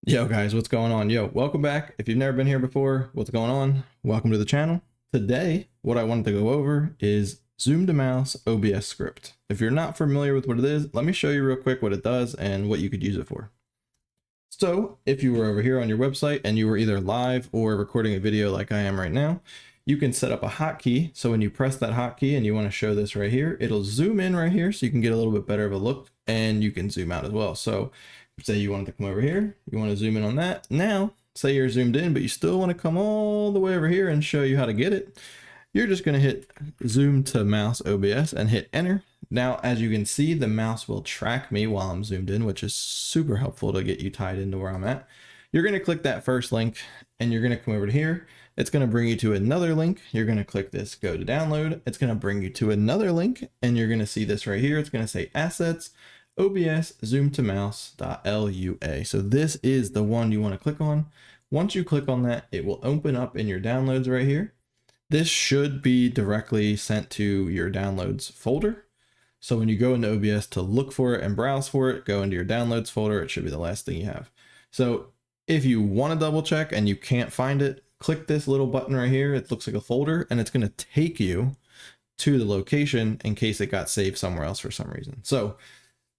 Yo guys, what's going on? Yo, welcome back. If you've never been here before, what's going on? Welcome to the channel. Today, what I wanted to go over is Zoom to Mouse OBS script. If you're not familiar with what it is, let me show you real quick what it does and what you could use it for. So if you were over here on your website and you were either live or recording a video like I am right now, you can set up a hotkey. So when you press that hotkey and you want to show this right here, it'll zoom in right here so you can get a little bit better of a look, and you can zoom out as well. So say you wanted to come over here, you want to zoom in on that. Now, say you're zoomed in, but you still want to come all the way over here and show you how to get it. You're just going to hit Zoom to Mouse OBS and hit enter. Now, as you can see, the mouse will track me while I'm zoomed in, which is super helpful to get you tied into where I'm at. You're going to click that first link and you're going to come over to here. It's going to bring you to another link. You're going to click this, go to download. It's going to bring you to another link and you're going to see this right here. It's going to say assets, OBS Zoom to Mouse.lua. So this is the one you want to click on. Once you click on that, it will open up in your downloads right here. This should be directly sent to your downloads folder. So when you go into OBS to look for it and browse for it, go into your downloads folder. It should be the last thing you have. So if you want to double check and you can't find it, click this little button right here. It looks like a folder and it's going to take you to the location in case it got saved somewhere else for some reason. So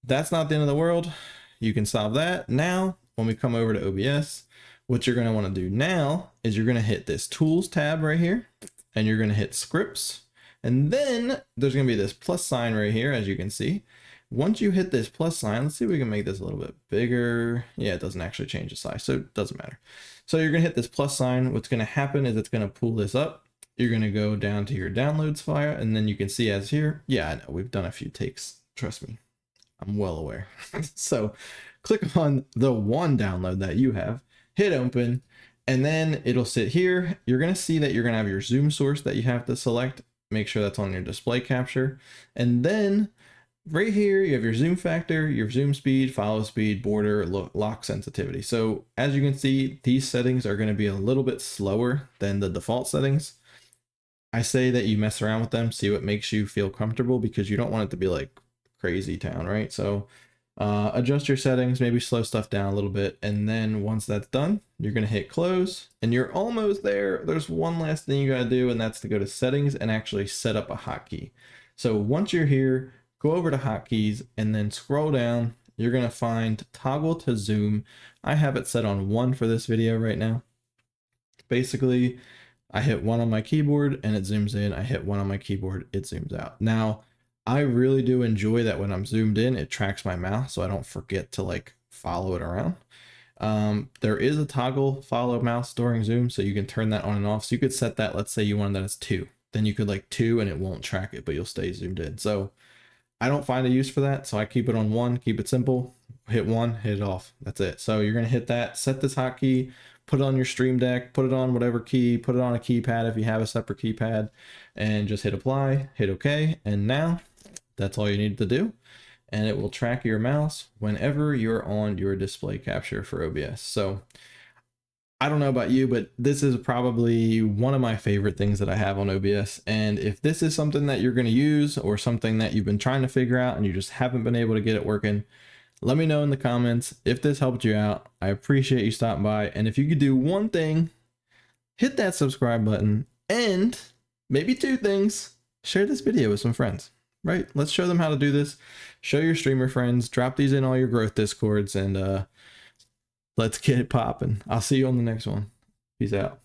that's not the end of the world. You can solve that. Now, when we come over to OBS, what you're going to want to do now is you're going to hit this tools tab right here and you're going to hit scripts. And then there's going to be this plus sign right here, as you can see. Once you hit this plus sign, let's see if we can make this a little bit bigger. Yeah, it doesn't actually change the size, so it doesn't matter. So you're going to hit this plus sign. What's going to happen is it's going to pull this up. You're going to go down to your downloads file, and then you can see as here. Yeah, I know we've done a few takes. Trust me, I'm well aware. So click on the one download that you have, hit open, and then it'll sit here. You're going to see that you're going to have your Zoom source that you have to select. Make sure that's on your display capture. And then right here, you have your zoom factor, your zoom speed, follow speed, border, lock sensitivity. So as you can see, these settings are going to be a little bit slower than the default settings. I say that you mess around with them, see what makes you feel comfortable, because you don't want it to be like crazy town, right? So adjust your settings, maybe slow stuff down a little bit. And then once that's done, you're going to hit close and you're almost there. There's one last thing you got to do, and that's to go to settings and actually set up a hotkey. So once you're here, go over to hotkeys and then scroll down. You're going to find toggle to zoom. I have it set on 1 for this video right now. Basically, I hit 1 on my keyboard and it zooms in. I hit 1 on my keyboard, it zooms out. Now, I really do enjoy that when I'm zoomed in, it tracks my mouse so I don't forget to like follow it around. There is a toggle follow mouse during zoom, so you can turn that on and off. So you could set that, let's say you wanted that as 2, then you could like 2 and it won't track it, but you'll stay zoomed in. So I don't find a use for that. So I keep it on 1, keep it simple, hit 1, hit it off. That's it. So you're going to hit that, set this hotkey, put it on your Stream Deck, put it on whatever key, put it on a keypad if you have a separate keypad, and just hit apply, hit OK. And now that's all you need to do. And it will track your mouse whenever you're on your display capture for OBS. So I don't know about you, but this is probably one of my favorite things that I have on OBS. And if this is something that you're going to use or something that you've been trying to figure out and you just haven't been able to get it working, let me know in the comments if this helped you out. I appreciate you stopping by. And if you could do one thing, hit that subscribe button, and maybe 2 things, share this video with some friends, right? Let's show them how to do this. Show your streamer friends, drop these in all your growth discords, and let's get it popping. I'll see you on the next one. Peace out.